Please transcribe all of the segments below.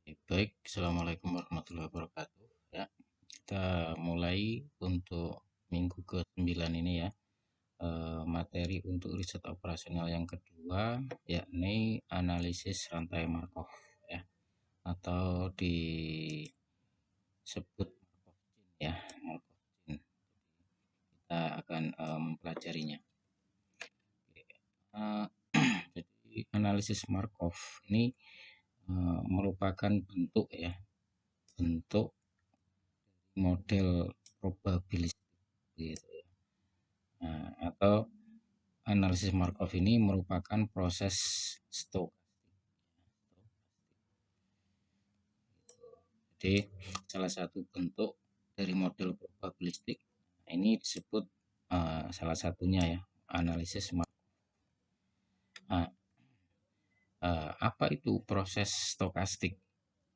Baik, Assalamualaikum warahmatullahi wabarakatuh. Ya, kita mulai untuk minggu ke-9 ini ya. Materi untuk riset operasional yang kedua, yakni analisis rantai Markov ya, atau disebut Markov chain ya, Markov chain. Kita akan mempelajarinya. Eh, jadi analisis Markov ini merupakan bentuk ya, bentuk model probabilistik gitu. Nah, atau analisis Markov ini merupakan proses stokastik. Jadi salah satu bentuk dari model probabilistik ini disebut salah satunya ya analisis Markov. Nah, apa itu proses stokastik?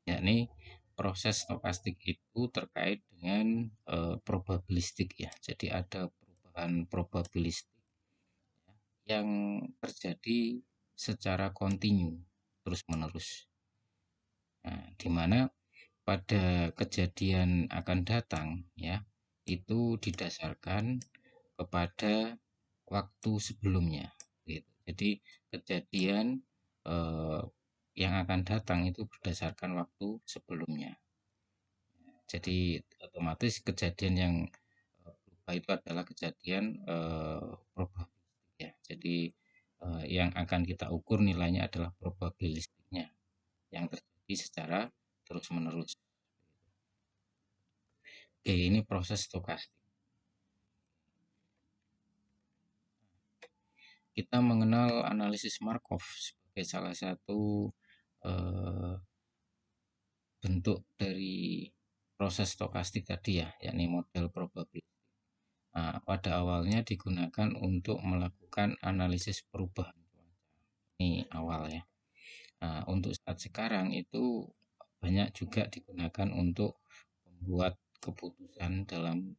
Yakni proses stokastik itu terkait dengan probabilistik ya. Jadi ada perubahan probabilistik yang terjadi secara kontinu terus-menerus. Nah, di mana pada kejadian akan datang ya itu didasarkan kepada waktu sebelumnya gitu. Jadi kejadian eh, yang akan datang itu berdasarkan waktu sebelumnya. Jadi otomatis kejadian yang berubah itu adalah kejadian probabilistik ya. Jadi yang akan kita ukur nilainya adalah probabilistiknya yang terjadi secara terus-menerus. Oke, ini proses stokastik. Kita mengenal analisis Markov sebagai salah satu eh, bentuk dari proses stokastik tadi ya, yakni model probabilistik. Nah, pada awalnya digunakan untuk melakukan analisis perubahan cuaca. Ini awal ya. Nah, untuk saat sekarang itu banyak juga digunakan untuk membuat keputusan dalam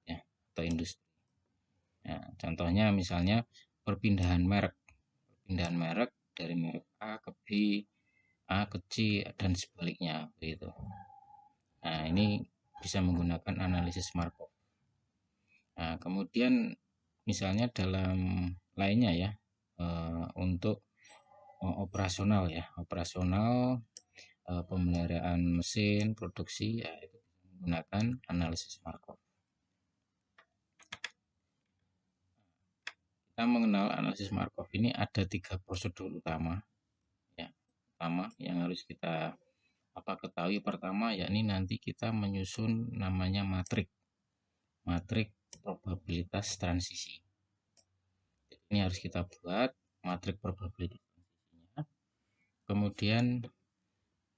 ya atau industri. Nah, contohnya misalnya perpindahan merek, perpindahan merek dari merek A ke B, A ke C dan sebaliknya begitu. Nah, ini bisa menggunakan analisis Markov. Nah, kemudian misalnya dalam lainnya ya untuk operasional ya, operasional pemeliharaan mesin produksi ya itu menggunakan analisis Markov. Kita mengenal analisis Markov ini ada 3 prosedur utama ya. Pertama yang harus kita ketahui pertama yakni nanti kita menyusun namanya matrik probabilitas transisi. Jadi ini harus kita buat matrik probabilitas transisinya. Kemudian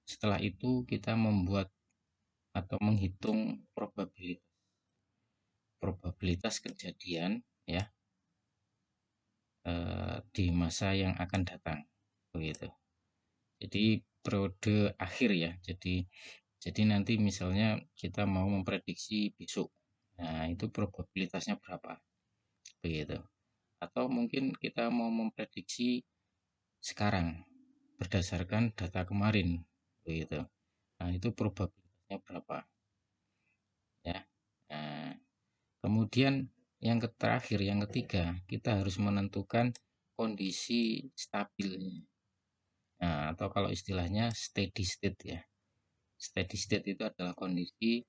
setelah itu kita membuat atau menghitung probabilitas kejadian ya di masa yang akan datang begitu. Jadi periode akhir ya. Jadi nanti misalnya kita mau memprediksi besok. Nah, itu probabilitasnya berapa? Begitu. Atau mungkin kita mau memprediksi sekarang berdasarkan data kemarin begitu. Nah, itu probabilitasnya berapa? Ya. Nah, kemudian yang terakhir, yang ketiga, kita harus menentukan kondisi stabil. Nah, atau kalau istilahnya steady state ya. Steady state itu adalah kondisi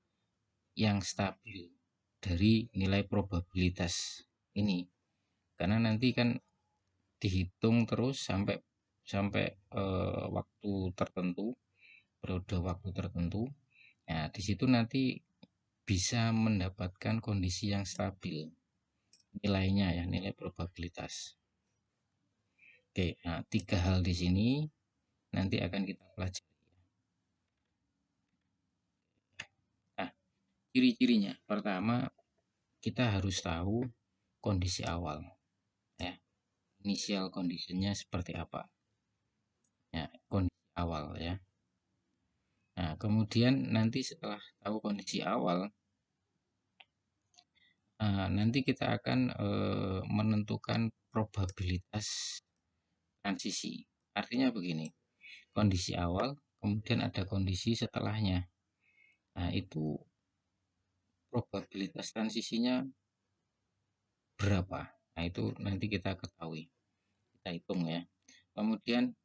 yang stabil dari nilai probabilitas ini. Karena nanti kan dihitung terus sampai sampai waktu tertentu, periode waktu tertentu. Nah, di situ nanti bisa mendapatkan kondisi yang stabil nilainya ya, nilai probabilitas. Oke, nah 3 hal di sini nanti akan kita pelajari. Nah, ciri-cirinya pertama kita harus tahu kondisi awal ya, inisial kondisinya seperti apa ya, kondisi awal ya. Nah, kemudian nanti setelah tahu kondisi awal, nanti kita akan menentukan probabilitas transisi. Artinya begini, kondisi awal kemudian ada kondisi setelahnya. Nah, itu probabilitas transisinya berapa? Nah, itu nanti kita ketahui, kita hitung ya. Kemudian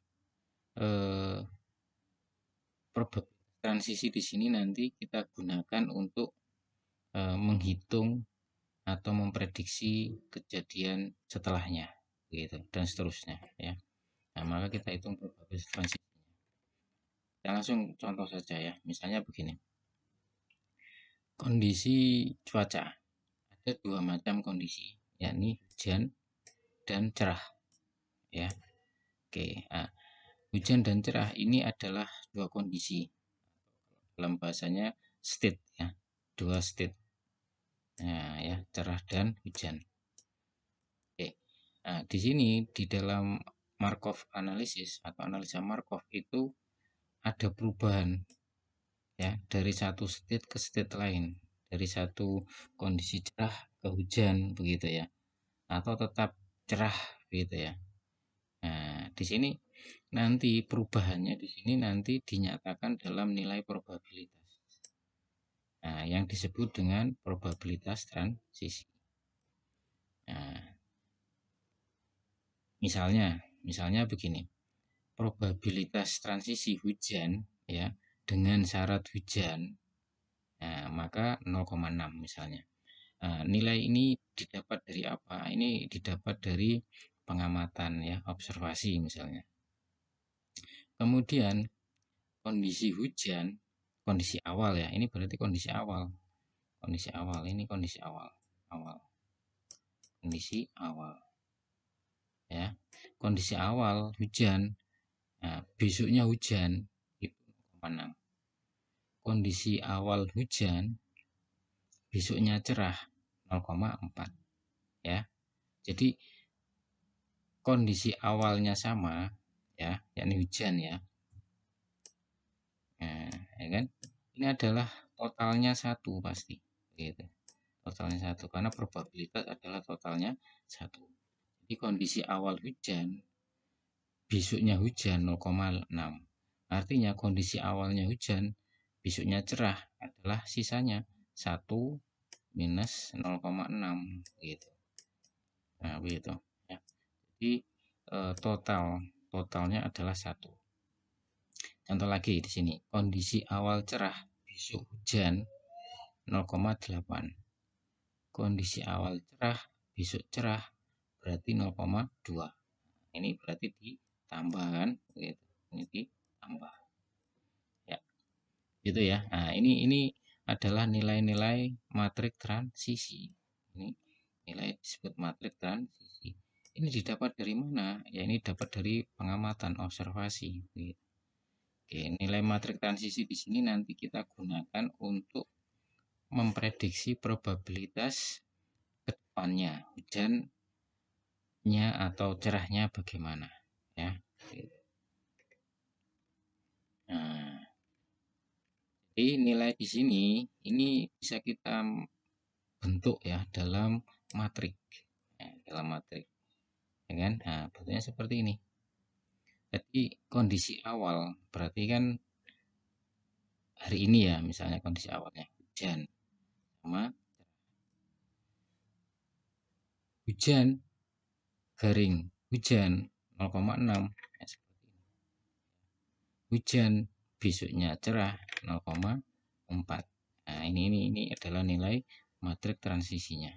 probabilitas transisi di sini nanti kita gunakan untuk menghitung atau memprediksi kejadian setelahnya, gitu, dan seterusnya ya. Nah, maka kita hitung probabilitas transisi. Kita langsung contoh saja ya. Misalnya begini. Kondisi cuaca. Ada dua macam kondisi, yakni hujan dan cerah ya. Oke, nah, hujan dan cerah ini adalah dua kondisi. Dalam bahasanya state ya. Dua state. Nah, ya, cerah dan hujan. Oke. Nah, di sini di dalam Markov analysis atau analisa Markov itu ada perubahan ya dari satu state ke state lain, dari satu kondisi cerah ke hujan begitu ya, atau tetap cerah gitu ya. Nah, di sini nanti perubahannya di sini nanti dinyatakan dalam nilai probabilitas. Nah, yang disebut dengan probabilitas transisi. Nah, misalnya begini. Probabilitas transisi hujan ya dengan syarat hujan, nah, maka 0,6 misalnya. Nah, nilai ini didapat dari apa? Ini didapat dari pengamatan ya, observasi misalnya. Kemudian kondisi hujan, kondisi awal ya. Ini berarti kondisi awal. Kondisi awal ini kondisi awal. Kondisi awal. Ya. Kondisi awal hujan. Nah, besoknya hujan itu 0,6. Kondisi awal hujan, besoknya cerah 0,4 ya. Jadi kondisi awalnya sama ya, yakni hujan ya. Nah, ya kan? Ini adalah totalnya satu pasti, gitu. Totalnya satu karena probabilitas adalah totalnya satu. Jadi kondisi awal hujan, besoknya hujan 0,6. Artinya kondisi awalnya hujan, besoknya cerah adalah sisanya 1 minus 0,6 gitu. Nah, begitu ya. Jadi totalnya adalah satu. Contoh lagi di sini, kondisi awal cerah, besok hujan 0,8. Kondisi awal cerah, besok cerah berarti 0,2. Ini berarti ditambah kan, gitu. Ini ditambah. Ya, gitu ya. Nah, ini adalah nilai-nilai matrik transisi. Ini nilai disebut matrik transisi. Ini didapat dari mana? Ya, ini dapat dari pengamatan observasi. Gitu. Oke, nilai matrik transisi di sini nanti kita gunakan untuk memprediksi probabilitas kedepannya hujannya atau cerahnya bagaimana ya. Nah, jadi nilai di sini ini bisa kita bentuk ya dalam matrik, ya, dalam matrik, ya kan? Nah, bentuknya seperti ini. Jadi kondisi awal berarti kan hari ini ya, misalnya kondisi awalnya hujan sama hujan garing hujan 0,6 ya, hujan besoknya cerah 0,4. Nah, ini adalah nilai matrik transisinya.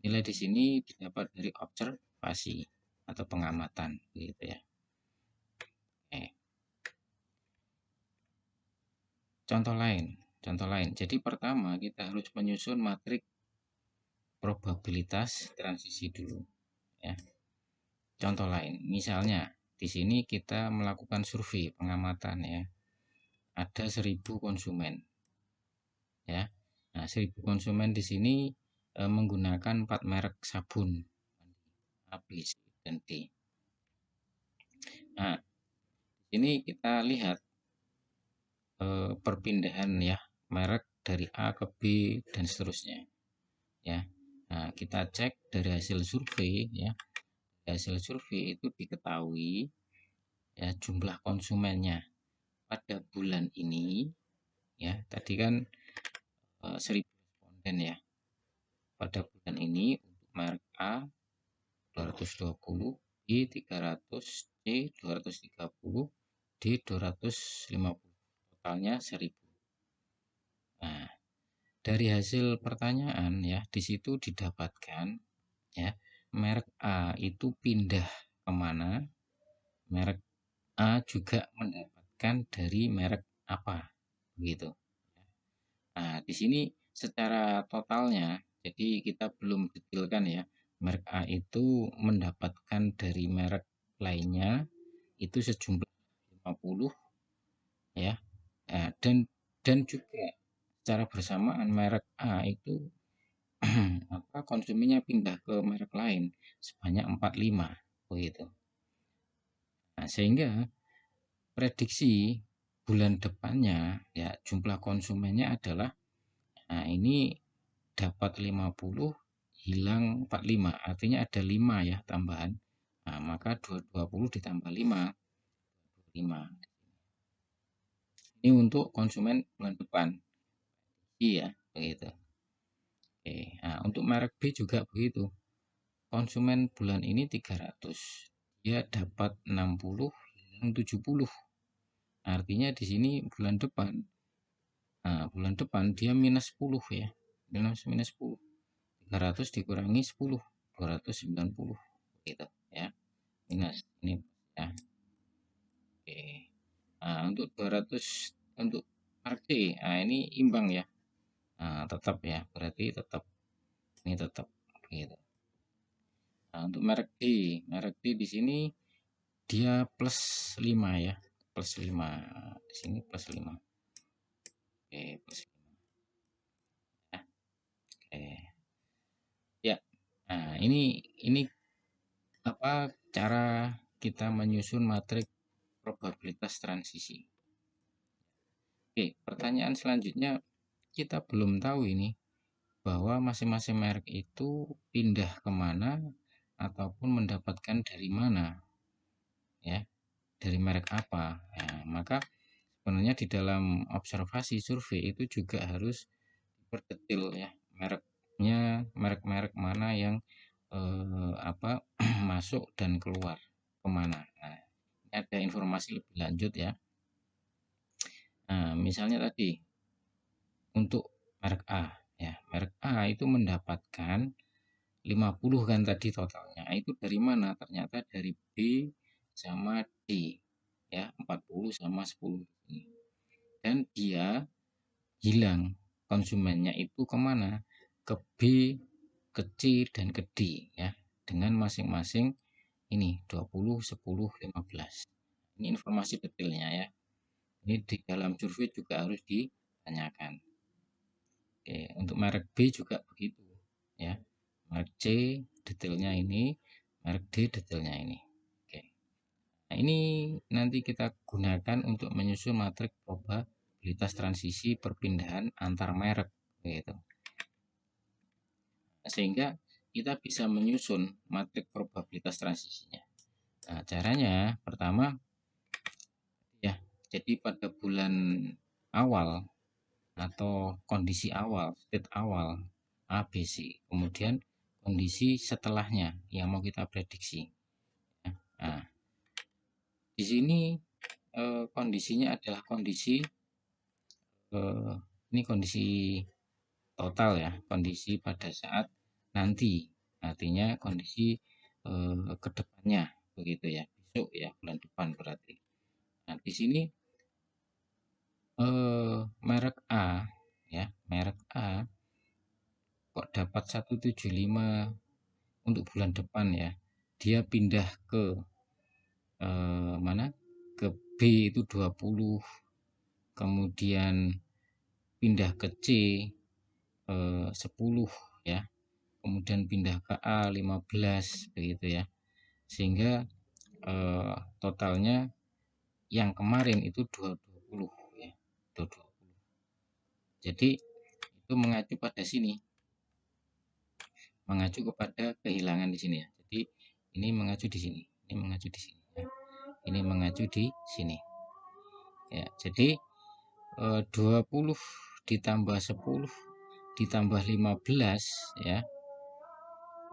Nilai di sini didapat dari observasi atau pengamatan gitu ya. Contoh lain. Jadi pertama kita harus menyusun matrik probabilitas transisi dulu ya. Contoh lain, misalnya di sini kita melakukan survei pengamatan ya. Ada 1000 konsumen ya. Nah, 1000 konsumen di sini menggunakan 4 merek sabun A, B, C, dan D. Nah, ini kita lihat perpindahan ya merek dari A ke B dan seterusnya ya. Nah, kita cek dari hasil survei ya. Hasil survei itu diketahui ya jumlah konsumennya pada bulan ini ya, tadi kan 1000 responden ya. Pada bulan ini untuk merek A 220, B 300, C 230, D 250. Totalnya 1000. Nah, dari hasil pertanyaan ya, di situ didapatkan ya, merek A itu pindah kemana, merek A juga mendapatkan dari merek apa, begitu. Nah, di sini secara totalnya, jadi kita belum detailkan ya, merek A itu mendapatkan dari merek lainnya itu sejumlah 50 ya. Nah, dan juga secara bersamaan merek A itu konsumennya pindah ke merek lain sebanyak 45 begitu. Nah, sehingga prediksi bulan depannya ya jumlah konsumennya adalah, nah ini dapat 50 hilang 45, artinya ada 5 ya tambahan. Nah, maka 220 ditambah 5, 5. Ini untuk konsumen bulan depan. Iya, begitu. Oke. Nah, untuk merek B juga begitu. Konsumen bulan ini 300. Dia dapat 60 hilang 70. Artinya di sini bulan depan. Nah, bulan depan dia minus 10 ya. Minus 10. 300 dikurangi 10, 290 gitu ya. Minus ini ya. Oke. Nah, untuk 200 untuk merek C, nah ini imbang ya. Nah, tetap ya, berarti tetap ini tetap gitu. Nah, untuk merek D di sini dia plus 5 ya. Plus 5. Di sini plus 5. Oke, plus 5. Ya. Oke. Ya. Nah, ini apa cara kita menyusun matrik probabilitas transisi. Oke, pertanyaan selanjutnya, kita belum tahu ini bahwa masing-masing merek itu pindah kemana ataupun mendapatkan dari mana ya, dari merek apa ya, maka sebenarnya di dalam observasi survei itu juga harus diperdetil ya, merek-merek mana yang masuk dan keluar kemana. Nah, ini ada informasi lebih lanjut ya. Nah, misalnya tadi untuk merek A ya, merek A itu mendapatkan 50 kan tadi totalnya. Itu dari mana? Ternyata dari B sama D ya, 40 sama 10 ini. Dan dia hilang konsumennya itu kemana? Ke B, ke C, dan ke D ya, dengan masing-masing ini 20, 10, 15. Ini informasi detailnya ya. Ini di dalam survei juga harus ditanyakan. Oke, untuk merek B juga begitu ya. Merek C detailnya ini, merek D detailnya ini. Oke. Nah, ini nanti kita gunakan untuk menyusun matrik probabilitas transisi perpindahan antar merek gitu. Sehingga kita bisa menyusun matrik probabilitas transisinya. Nah, caranya pertama ya, jadi pada bulan awal atau kondisi awal, state awal A, B, C. Kemudian kondisi setelahnya yang mau kita prediksi. Nah, di sini kondisinya adalah kondisi ini kondisi total ya, kondisi pada saat nanti, artinya kondisi kedepannya begitu ya, besok ya, bulan depan berarti. Nah, di sini merek A ya, merek A kok dapat 175 untuk bulan depan ya. Dia pindah ke mana? Ke B itu 20, kemudian pindah ke C 10 ya. Kemudian pindah ke A 15 begitu ya. Sehingga totalnya yang kemarin itu 220 ya. 220. Jadi itu mengacu pada sini. Mengacu kepada kehilangan di sini ya. Jadi ini mengacu di sini, ini mengacu di sini ya. Ini mengacu di sini. Ya, jadi 20 ditambah 10 ditambah 15 ya.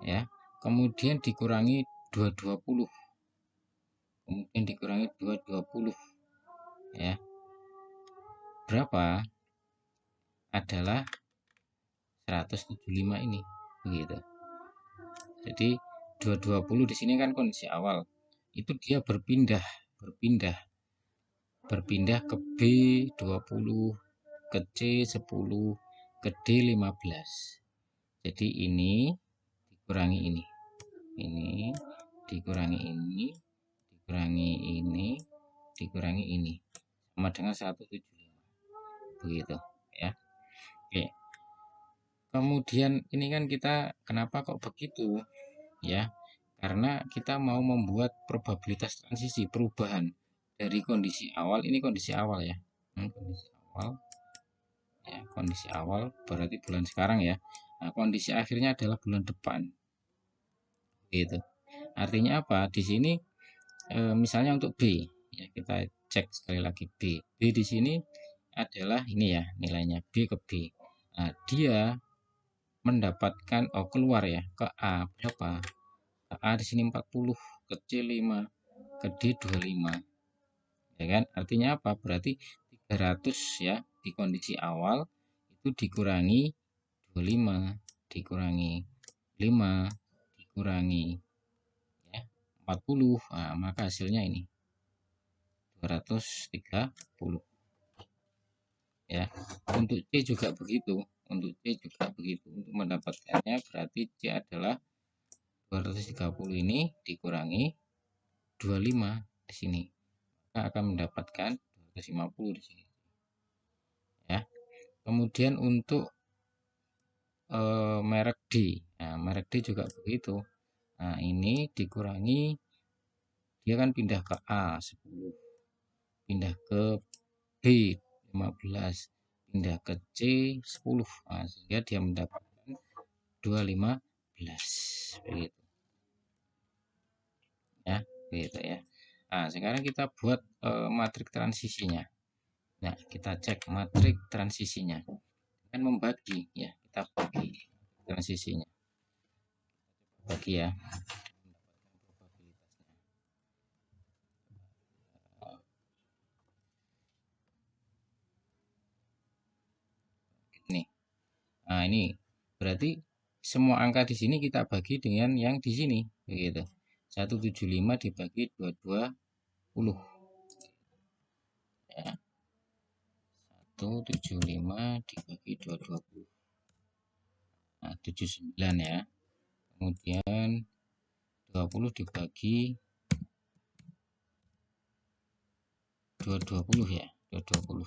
Ya. Kemudian dikurangi 220. Kemudian dikurangi 220 ya. Berapa? Adalah 175 ini. Begitu. Jadi 220 di sini kan kondisi awal. Itu dia berpindah ke B20, ke C10, ke D15. Jadi ini dikurangi ini dikurangi ini, dikurangi ini, dikurangi ini, sama dengan 175. Begitu ya. Oke. Kemudian ini kan kita kenapa kok begitu ya? Karena kita mau membuat probabilitas transisi perubahan dari kondisi awal, ini kondisi awal ya. Kondisi awal ya, kondisi awal berarti bulan sekarang ya. Nah, kondisi akhirnya adalah bulan depan. Gitu. Artinya apa? Di sini misalnya untuk B ya, kita cek sekali lagi B. B di sini adalah ini ya, nilainya B ke B. Nah, dia mendapatkan keluar ya ke A berapa? Ke A di sini 40, ke C 5, ke D 25. Ya kan? Artinya apa? Berarti 300 ya di kondisi awal itu dikurangi 25, dikurangi 5, dikurangi ya 40. Nah, maka hasilnya ini 230 ya. Untuk C juga begitu. Untuk mendapatkannya berarti C adalah 230 ini dikurangi 25 di sini. Maka akan mendapatkan 250 di sini. Ya. Kemudian untuk merek D. Nah, merek D juga begitu. Nah, ini dikurangi, dia kan pindah ke A 10, pindah ke B 15, pindah ke C 10. Nah, sehingga dia mendapatkan 215 begitu. Ya, begitu ya. Nah, sekarang kita buat matrik transisinya. Nah, kita cek matrik transisinya. Kan membagi ya, kita bagi transisinya. Bagi ya. Nih. Nah, ini berarti semua angka di sini kita bagi dengan yang di sini, begitu. 175 dibagi 220. Ya. 175 dibagi 220. Nah, 79 ya. Kemudian 20 dibagi 220 ya, 220.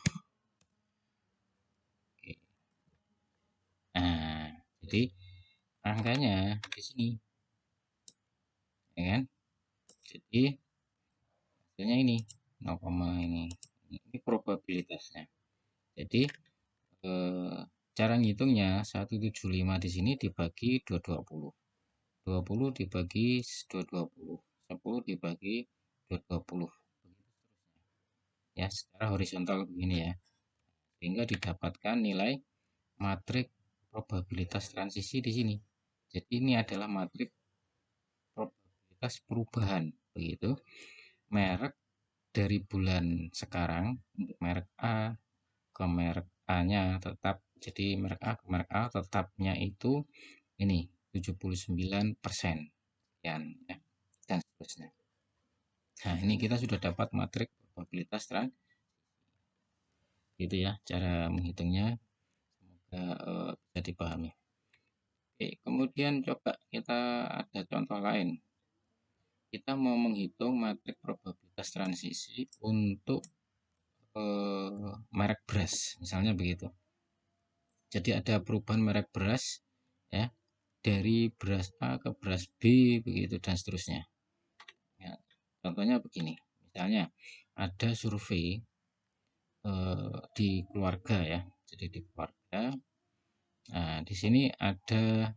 Oke. Nah, jadi angkanya di sini. Ya kan? Jadi hasilnya ini 0, ini probabilitasnya. Jadi cara ngitungnya 175 di sini dibagi 220. 20 dibagi 220. 10 dibagi 220. Ya, secara horizontal begini ya. Sehingga didapatkan nilai matrik probabilitas transisi di sini. Jadi ini adalah matrik probabilitas perubahan begitu. Merek dari bulan sekarang untuk merek A ke merek A-nya tetap, jadi merek A ke merek A tetapnya itu ini 79% ya, dan seterusnya. Nah, ini kita sudah dapat matrik probabilitas transisi. Gitu ya cara menghitungnya, semoga bisa dipahami. Oke, kemudian coba kita ada contoh lain. Kita mau menghitung matrik probabilitas transisi untuk merek beras, misalnya begitu. Jadi ada perubahan merek beras ya, dari beras A ke beras B begitu dan seterusnya. Ya, contohnya begini, misalnya ada survei di keluarga ya, jadi di keluarga. Nah, di sini ada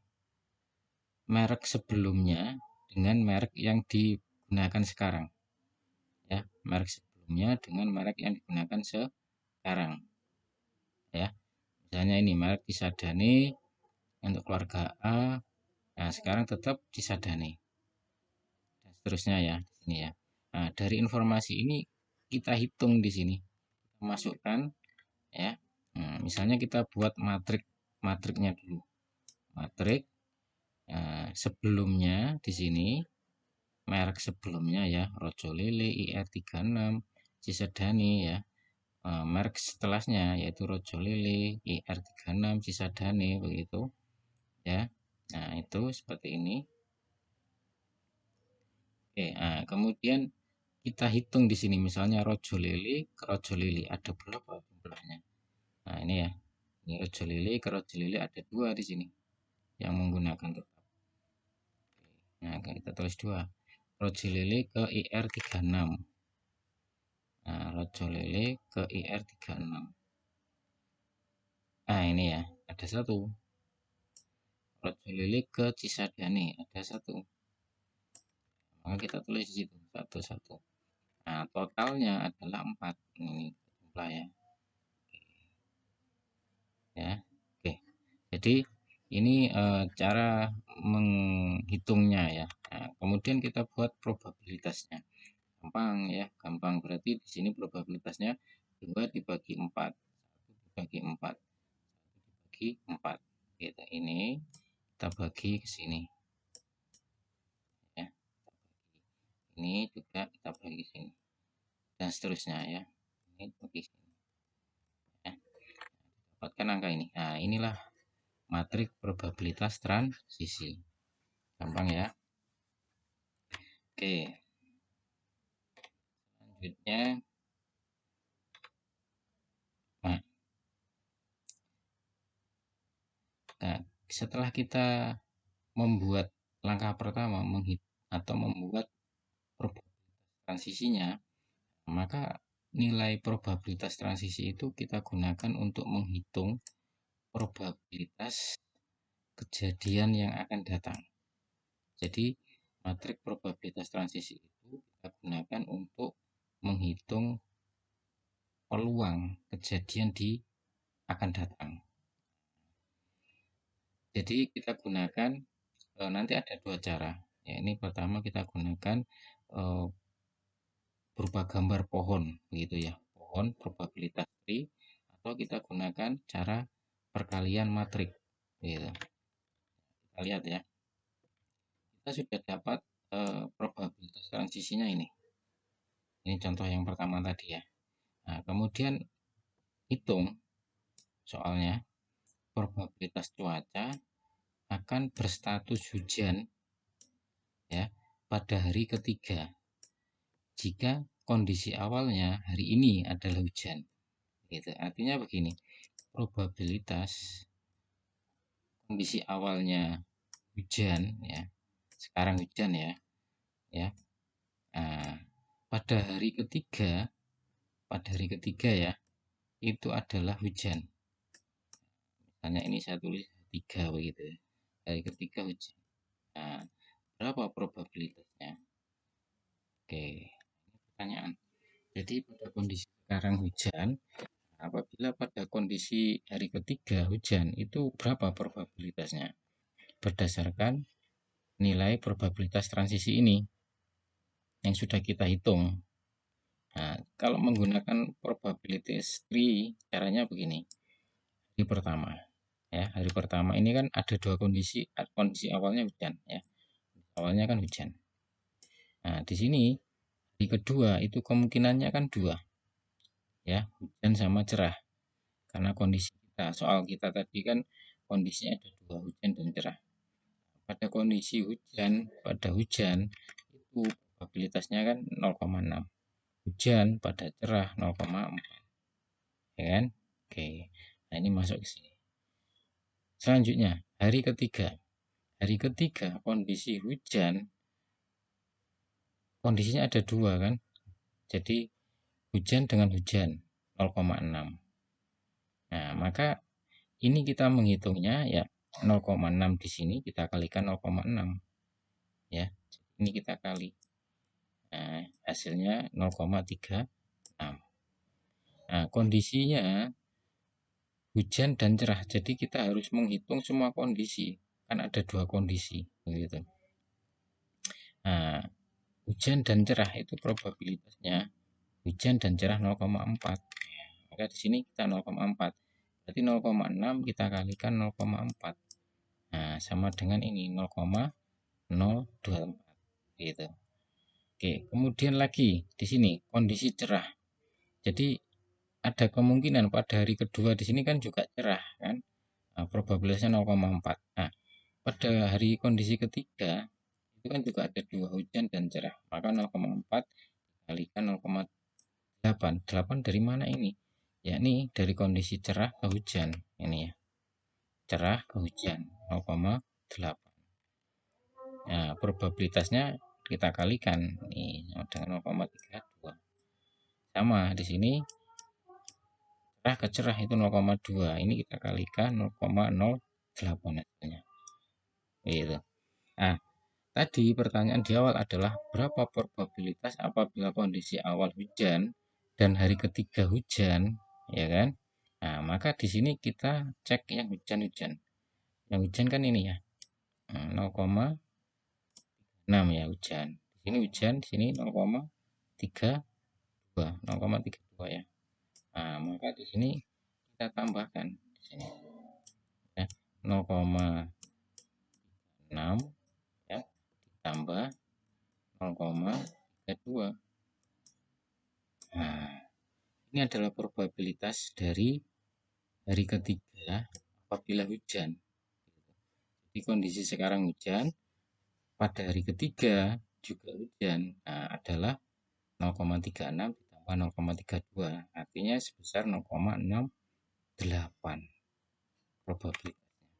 merek sebelumnya dengan merek yang digunakan sekarang. Ya, merek sebelumnya sebelumnya dengan merek yang digunakan sekarang ya. Misalnya ini merek Cisadane untuk keluarga A, nah sekarang tetap Cisadane dan seterusnya ya di sini ya. Nah, dari informasi ini kita hitung di sini, masukkan ya. Nah, misalnya kita buat matriknya dulu. Matrik sebelumnya di sini merek sebelumnya ya, Rojo Lele, IR36, Cisadane ya. Merek setelahnya yaitu Rojo Lele, IR36, Cisadane begitu ya. Nah, itu seperti ini. Oke, nah, kemudian kita hitung di sini misalnya Rojo Lele ke Rojo Lele ada berapa jumlahnya. Nah, ini ya. Ini Rojo Lele ke Rojo Lele ada 2 di sini yang menggunakan tetap. Nah, kita tulis 2. Rojo Lele ke IR36. Nah, Rojo Lele ke IR36. Nah, ini ya, ada 1. Rojo Lele ke Cisadane ada 1. Maka kita tulis di situ 1-1. Nah, totalnya adalah 4. Ini jumlah ya. Ya. Oke. Jadi ini cara menghitungnya ya. Nah, kemudian kita buat probabilitasnya. Gampang ya, gampang. Berarti di sini probabilitasnya 2 dibagi 4. 1 dibagi 4. 1 dibagi 4. Gitu. Ini kita bagi ke sini. Ya. Ini juga kita bagi sini. Dan seterusnya ya. Ini bagi sini. Ya. Dapatkan angka ini. Nah, inilah matrik probabilitas transisi. Gampang ya. Oke. Selanjutnya, nah, setelah kita membuat langkah pertama atau membuat probabilitas transisinya, maka nilai probabilitas transisi itu kita gunakan untuk menghitung probabilitas kejadian yang akan datang. Jadi matrik probabilitas transisi itu kita gunakan untuk menghitung peluang kejadian di akan datang. Jadi kita gunakan nanti ada 2 cara. Ya, ini pertama kita gunakan berupa gambar pohon begitu ya. Pohon probabilitas tree atau kita gunakan cara perkalian matrik gitu. Kita lihat ya. Kita sudah dapat probabilitas transisinya ini. Ini contoh yang pertama tadi ya. Nah, kemudian hitung soalnya probabilitas cuaca akan berstatus hujan ya pada hari ketiga jika kondisi awalnya hari ini adalah hujan. Gitu. Artinya begini, probabilitas kondisi awalnya hujan ya, sekarang hujan ya, ya. Nah, pada hari ketiga ya, itu adalah hujan. Misalnya ini saya tulis 3 begitu ya. Hari ketiga hujan. Nah, berapa probabilitasnya? Oke, ini pertanyaan. Jadi pada kondisi sekarang hujan, apabila pada kondisi hari ketiga hujan, itu berapa probabilitasnya? Berdasarkan nilai probabilitas transisi ini yang sudah kita hitung. Nah, kalau menggunakan probability tree, caranya begini. Hari pertama ini kan ada 2 kondisi. Kondisi awalnya hujan ya. Awalnya kan hujan. Nah, di sini di kedua itu kemungkinannya kan 2. Ya, hujan sama cerah. Karena kondisi kita, soal kita tadi kan kondisinya ada 2, hujan dan cerah. Pada kondisi hujan, itu probabilitasnya kan 0,6. Hujan pada cerah 0,4. Ya kan? Oke. Nah, ini masuk ke sini. Selanjutnya, hari ketiga. Hari ketiga kondisi hujan, kondisinya ada 2 kan? Jadi hujan dengan hujan 0,6. Nah, maka ini kita menghitungnya ya 0,6 di sini kita kalikan 0,6 ya. Ini kita kali. Nah, hasilnya 0,3 Nah, kondisinya hujan dan cerah. Jadi kita harus menghitung semua kondisi. Kan ada dua kondisi, begitu. Nah, hujan dan cerah itu probabilitasnya hujan dan cerah 0,4. Maka di sini kita 0,4. Berarti 0,6 kita kalikan 0,4. Nah, sama dengan ini 0,024 gitu. Oke, kemudian lagi di sini kondisi cerah. Jadi ada kemungkinan pada hari kedua di sini kan juga cerah kan. Nah, probabilitasnya 0,4. Nah, pada hari kondisi ketiga itu kan juga ada dua hujan dan cerah. Maka 0,4 kalikan 0,8. 8 dari mana ini? Yakni dari kondisi cerah ke hujan. Ini ya. Cerah ke hujan 0,8. Nah, probabilitasnya kita kalikan nih dengan 0,32. Sama di sini cerah ke cerah itu 0,2. Ini kita kalikan 0,08 hasilnya. Gitu. Nah, tadi pertanyaan di awal adalah berapa probabilitas apabila kondisi awal hujan dan hari ketiga hujan, ya kan? Nah, maka di sini kita cek yang hujan-hujan. Yang hujan kan ini ya, 0,6 ya hujan. Di sini hujan, di sini 0,32, 0,32 ya. Nah, maka di sini kita tambahkan di sini ya, 0,6 ya ditambah 0,32. Nah, ini adalah probabilitas dari hari ketiga apabila hujan. Di kondisi sekarang hujan, pada hari ketiga juga hujan. Nah, adalah 0,36 ditambah 0,32. Artinya sebesar 0,68 probabilitasnya.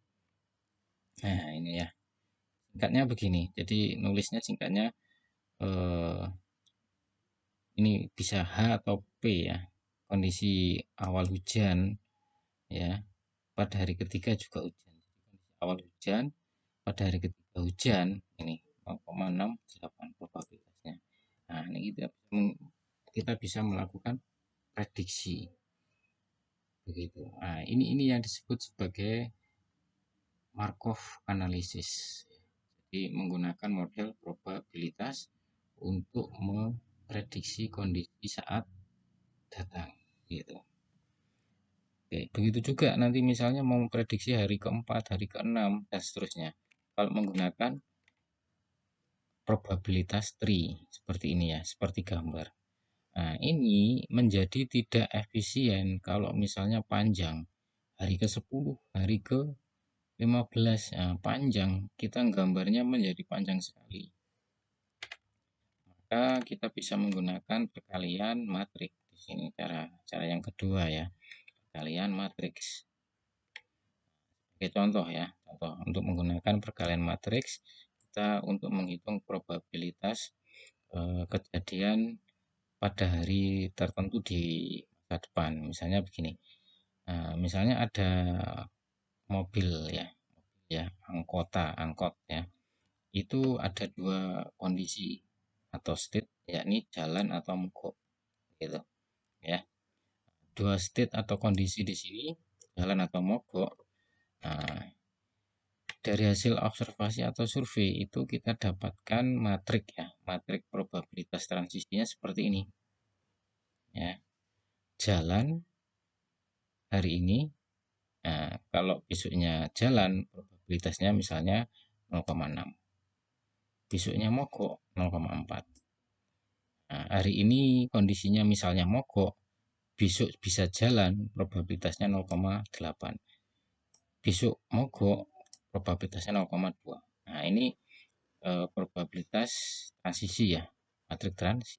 Nah, ini ya. Singkatnya begini. Jadi nulisnya singkatnya ini bisa H atau P ya. Kondisi awal hujan ya. Pada hari ketiga juga hujan. Kondisi awal hujan, pada hari ketiga hujan ini 0,68 probabilitasnya. Nah, ini kita bisa melakukan prediksi begitu. Nah, ini yang disebut sebagai Markov analysis. Jadi menggunakan model probabilitas untuk memprediksi kondisi saat datang gitu. Oke, begitu juga nanti misalnya mau memprediksi hari keempat, hari keenam dan seterusnya. Kalau menggunakan probabilitas tree seperti ini ya, seperti gambar. Nah, ini menjadi tidak efisien kalau misalnya panjang. Hari ke-10, hari ke-15, nah, panjang. Kita gambarnya menjadi panjang sekali. Maka kita bisa menggunakan perkalian matriks. Di sini cara yang kedua ya, perkalian matriks. Oke, contoh ya, contoh untuk menggunakan perkalian matriks kita untuk menghitung probabilitas kejadian pada hari tertentu di masa depan. Misalnya begini, misalnya ada mobil ya angkot ya, itu ada dua kondisi atau state, yakni jalan atau mogok gitu ya. Dua state atau kondisi di sini jalan atau mogok. Nah, dari hasil observasi atau survei itu kita dapatkan matrik ya, matrik probabilitas transisinya seperti ini ya. Jalan hari ini, nah, kalau besoknya jalan probabilitasnya misalnya 0,6, besoknya mogok 0,4. Nah, hari ini kondisinya misalnya mogok, besok bisa jalan probabilitasnya 0,8, besok mogok probabilitasnya 0,2. Nah, ini probabilitas transisi ya, matrik transisi.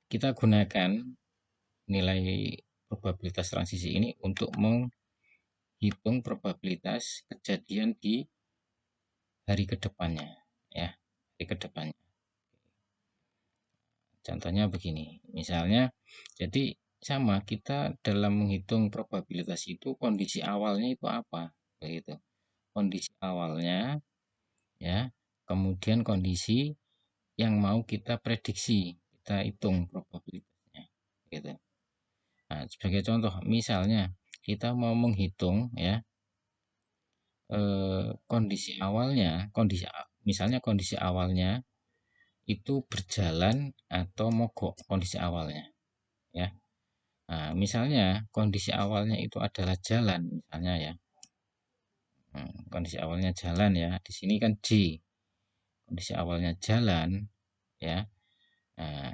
Kita gunakan nilai probabilitas transisi ini untuk menghitung probabilitas kejadian di hari kedepannya ya, hari kedepannya. Contohnya begini, misalnya jadi sama kita dalam menghitung probabilitas itu kondisi awalnya itu apa begitu, kondisi awalnya ya, kemudian kondisi yang mau kita kita hitung probabilitasnya gitu. Nah, sebagai contoh misalnya kita mau menghitung ya kondisi awalnya, misalnya kondisi awalnya itu berjalan atau mogok kondisi awalnya ya. Nah, misalnya kondisi awalnya itu adalah jalan misalnya ya. Kondisi awalnya jalan ya. Di sini kan J. Kondisi awalnya jalan ya. Nah,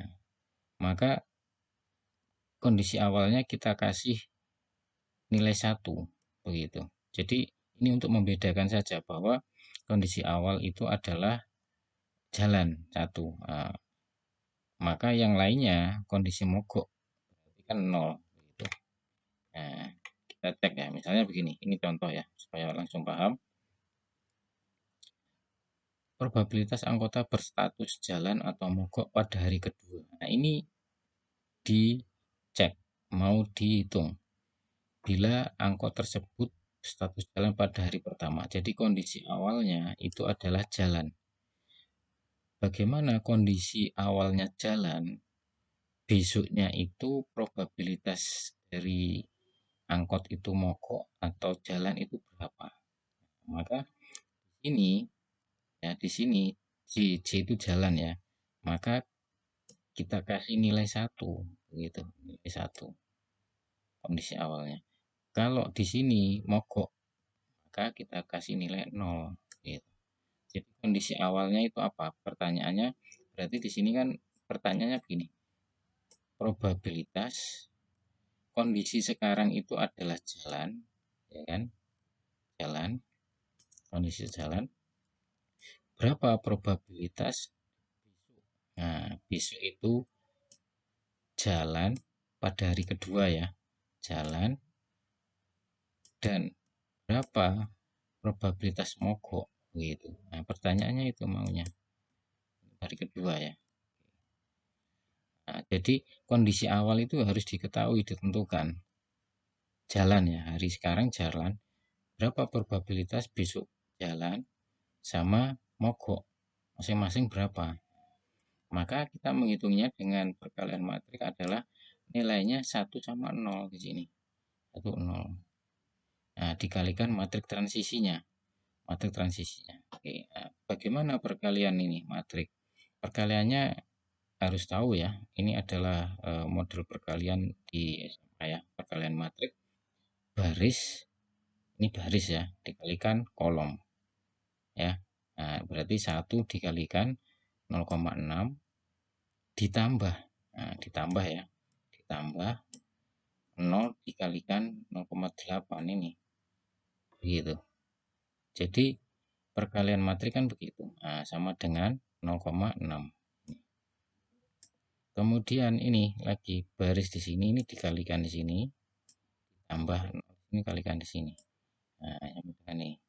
maka kondisi awalnya kita kasih nilai 1 begitu. Jadi ini untuk membedakan saja bahwa kondisi awal itu adalah jalan 1. Nah, maka yang lainnya kondisi mogok berarti kan 0 begitu. Nah, kita cek ya, misalnya begini, ini contoh ya supaya langsung paham. Probabilitas anggota berstatus jalan atau mogok pada hari kedua. Nah, ini dicek, mau dihitung bila angkot tersebut status jalan pada hari pertama. Jadi kondisi awalnya itu adalah jalan. Bagaimana kondisi awalnya jalan? Besoknya itu probabilitas dari angkot itu mogok atau jalan itu berapa? Maka ini ya di sini J itu jalan ya. Maka kita kasih nilai 1 gitu, nilai 1 kondisi awalnya. Kalau di sini mogok maka kita kasih nilai 0 gitu. Jadi kondisi awalnya itu apa? Pertanyaannya berarti di sini kan pertanyaannya begini. Probabilitas kondisi sekarang itu adalah jalan, ya kan? Jalan, kondisi jalan. Berapa probabilitas besok? Nah, besok itu jalan pada hari kedua ya. Jalan dan berapa probabilitas mogok gitu. Nah, pertanyaannya itu maunya hari kedua ya. Nah, jadi kondisi awal itu harus diketahui, ditentukan. Jalan ya, hari sekarang jalan. Berapa probabilitas besok jalan sama mogok? Masing-masing berapa? Maka kita menghitungnya dengan perkalian matrik adalah nilainya 1 sama 0 di sini. 1, 0. Nah, dikalikan matrik transisinya. Matrik transisinya. Oke, nah, bagaimana perkalian ini matrik? Perkaliannya harus tahu ya, ini adalah model perkalian di SMA ya, perkalian matrik baris, ini baris ya, dikalikan kolom ya. Nah, berarti 1 dikalikan 0,6 ditambah, nah, ditambah ya, ditambah 0 dikalikan 0,8 ini, begitu. Jadi perkalian matrik kan begitu, nah, sama dengan 0,6. Kemudian ini lagi baris di sini, ini dikalikan di sini, tambah ini kalikan di sini. Nah, yang ini.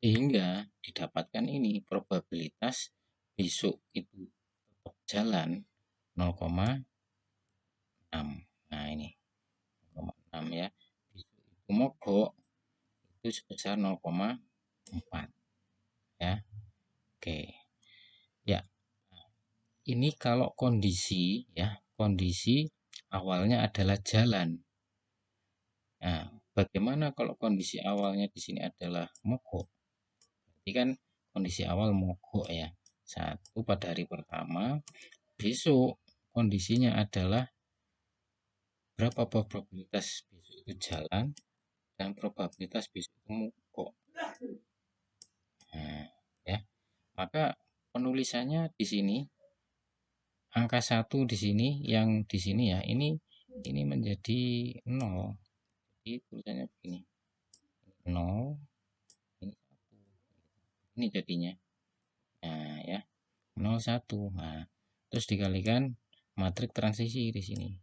Sehingga didapatkan ini probabilitas besok itu tetap jalan 0,6. Nah, ini 0,6 ya. Besok itu mogok itu sebesar 0,4 ya. Oke. Ya. Ini kalau kondisi ya, kondisi awalnya adalah jalan. Nah, bagaimana kalau kondisi awalnya di sini adalah mogok? Berarti kan kondisi awal mogok ya. 1 pada hari pertama, besok kondisinya adalah berapa probabilitas besok itu jalan dan probabilitas besok itu mogok. Nah, ya. Maka penulisannya di sini angka 1 di sini yang di sini ya, ini menjadi 0. Jadi tulisannya begini. 0 ini 1. Ini jadinya. Nah, ya. 0 1. Nah, terus dikalikan matrik transisi di sini.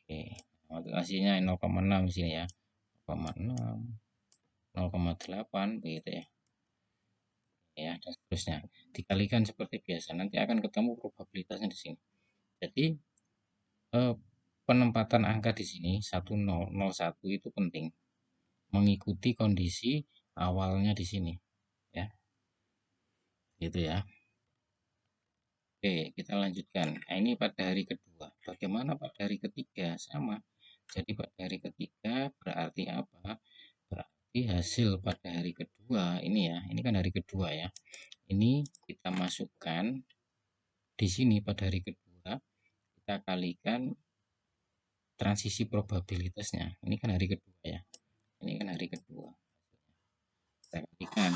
Oke. Matrik transisinya 0,6 di sini ya. 0,6 0,8 begitu ya. Ya, dan seterusnya. Dikalikan seperti biasa. Nanti akan ketemu probabilitasnya di sini. Jadi penempatan angka di sini 1001 itu penting. Mengikuti kondisi awalnya di sini ya. Gitu ya. Oke, kita lanjutkan. Nah, ini pada hari kedua. Bagaimana pada hari ketiga? Sama. Jadi pada hari ketiga berarti apa? Berarti hasil pada hari kedua ini ya. Ini kan hari kedua ya. Ini kita masukkan di sini pada hari kedua. Kita kalikan transisi probabilitasnya. Ini kan hari kedua ya. Ini kan hari kedua. Kita kalikan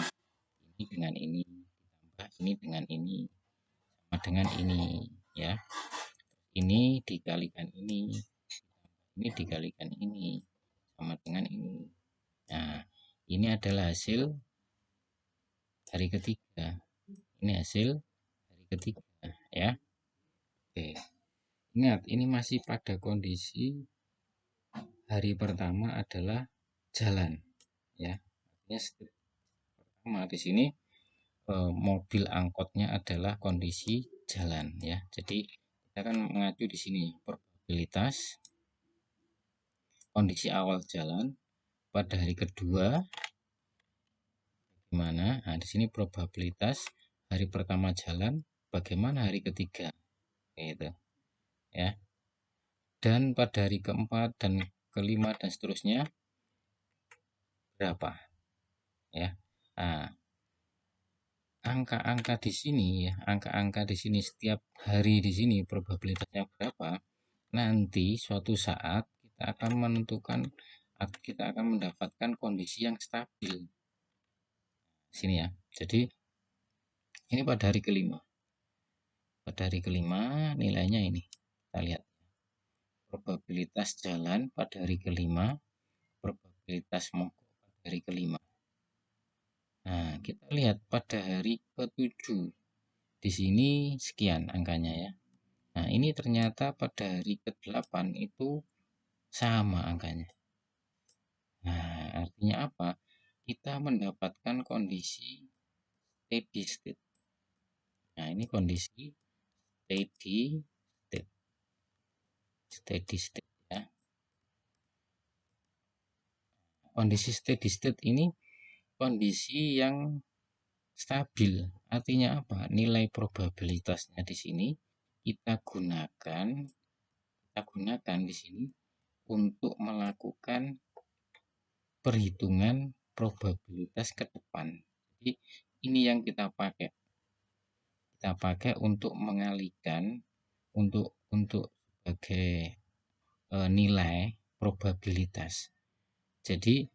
ini dengan ini, ditambah ini dengan ini, sama dengan ini ya. Ini dikalikan ini dikalikan ini, sama dengan ini. Nah, ini adalah hasil hari ketiga. Ini hasil hari ketiga ya. Oke. Ingat, ini masih pada kondisi hari pertama adalah jalan ya. Artinya step pertama di sini mobil angkotnya adalah kondisi jalan ya. Jadi kita akan mengacu di sini probabilitas kondisi awal jalan pada hari kedua gimana? Nah, di sini probabilitas hari pertama jalan bagaimana hari ketiga gitu ya. Dan pada hari keempat dan kelima dan seterusnya berapa ya. Nah, angka-angka di sini ya, angka-angka di sini setiap hari di sini probabilitasnya berapa? Nanti suatu saat kita akan mendapatkan kondisi yang stabil. Sini ya. Jadi ini pada hari kelima. Pada hari kelima nilainya ini. Kita lihat. Probabilitas jalan pada hari kelima, probabilitas mogok pada hari kelima. Nah, kita lihat pada hari ketujuh. Di sini sekian angkanya ya. Nah, ini ternyata pada hari ke-8 itu sama angkanya. Nah, artinya apa? Kita mendapatkan kondisi steady state. Nah, ini kondisi steady state. Steady state ya. Kondisi steady state ini kondisi yang stabil. Artinya apa? Nilai probabilitasnya di sini kita gunakan di sini untuk melakukan perhitungan probabilitas ke depan. Jadi ini yang kita pakai. Kita pakai untuk mengalihkan untuk sebagai nilai probabilitas. Jadi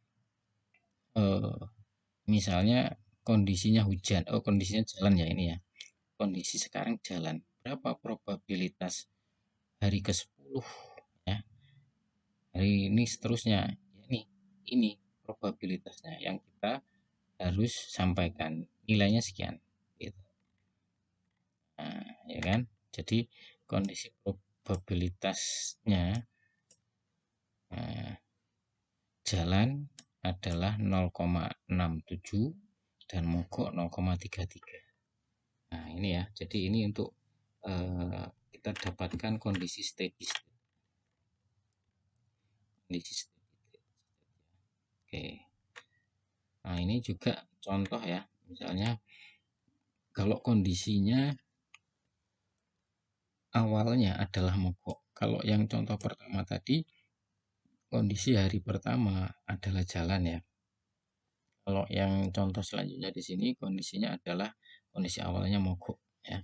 misalnya kondisinya hujan, kondisinya jalan ya ini ya. Kondisi sekarang jalan. Berapa probabilitas hari ke-10 ya. Hari ini seterusnya. Ya, ini probabilitasnya yang kita harus sampaikan. Nilainya sekian gitu. Nah, ya kan? Jadi kondisi probabilitasnya jalan adalah 0,67 dan mogok 0,33. Nah, ini ya. Jadi ini untuk kita dapatkan kondisi steady state. Kondisi steady state. Oke. Nah, ini juga contoh ya. Misalnya kalau kondisinya awalnya adalah mogok. Kalau yang contoh pertama tadi kondisi hari pertama adalah jalan ya. Kalau yang contoh selanjutnya di sini kondisinya adalah kondisi awalnya mogok ya.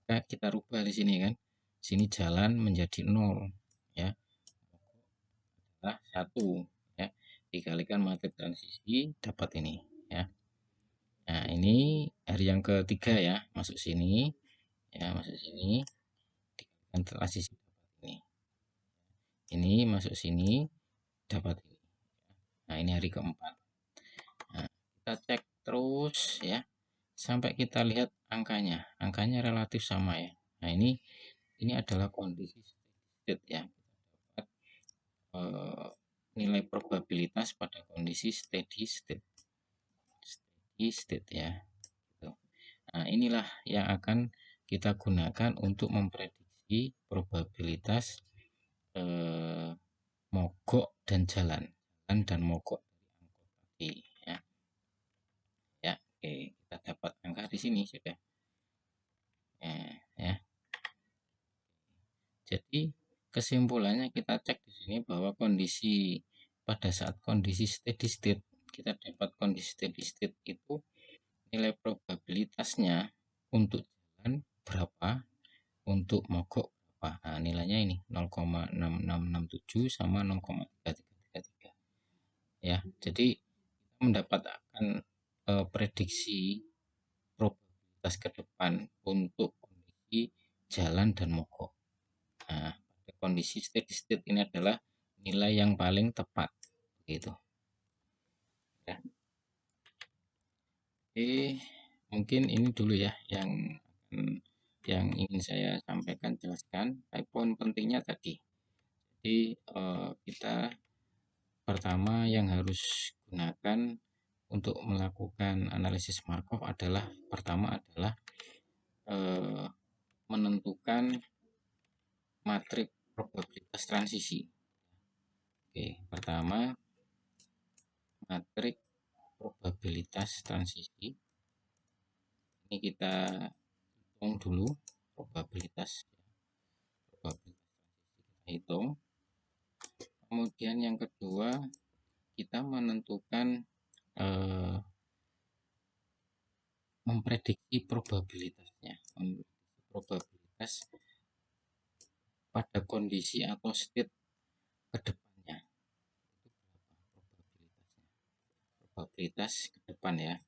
Maka kita rubah di sini kan. Sini jalan menjadi 0 ya. Adalah 1 ya. Dikalikan matriks transisi dapat ini ya. Nah, ini hari yang ketiga ya, masuk sini ya, masuk sini. Dikalikan transisi dapat ini. Ini masuk sini dapat ini. Nah, ini hari keempat. Nah, kita cek terus ya sampai kita lihat angkanya. Angkanya relatif sama ya. Nah, ini adalah kondisi state ya. Kita dapat nilai probabilitas pada kondisi steady state. Steady state ya. Gitu. Nah, inilah yang akan kita gunakan untuk memprediksi probabilitas mogok dan jalan dan mogok dari angkot tadi ya. Ya, oke, kita dapat angka di sini sudah. Ya. Jadi kesimpulannya kita cek di sini bahwa pada saat kondisi steady state, kita dapat kondisi steady state itu nilai probabilitasnya untuk jalan berapa, untuk mogok berapa. Nah, nilainya ini 0,6667 sama 0,3333 ya. Jadi kita mendapatkan prediksi probabilitas ke depan untuk kondisi jalan dan mogok. Nah, kondisi steady state ini adalah nilai yang paling tepat gitu ya. Oke, mungkin ini dulu ya yang ingin saya sampaikan, jelaskan. Tapi poin pentingnya tadi, jadi kita pertama yang harus gunakan untuk melakukan analisis Markov adalah pertama adalah eh, menentukan matrik probabilitas transisi. Oke, pertama matrik probabilitas transisi. Ini kita hitung dulu probabilitas kita hitung. Kemudian yang kedua kita menentukan memprediksi probabilitasnya, probabilitas pada kondisi atau state ke depannya. Probabilitas ke depan ya,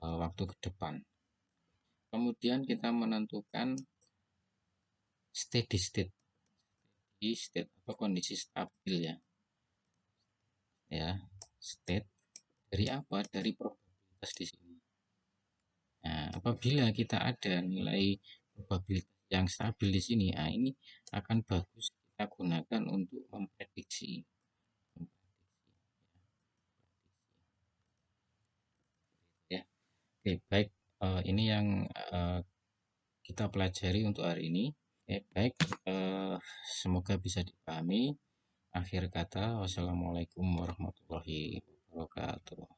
waktu ke depan. Kemudian kita menentukan steady state, atau kondisi stabil ya, state dari apa? Dari probabilitas di sini. Nah, apabila kita ada nilai probabilitas yang stabil di sini, nah ini akan bagus kita gunakan untuk memprediksi. Ya, oke, baik. Ini yang kita pelajari untuk hari ini. Baik, semoga bisa dipahami. Akhir kata, wassalamualaikum warahmatullahi wabarakatuh.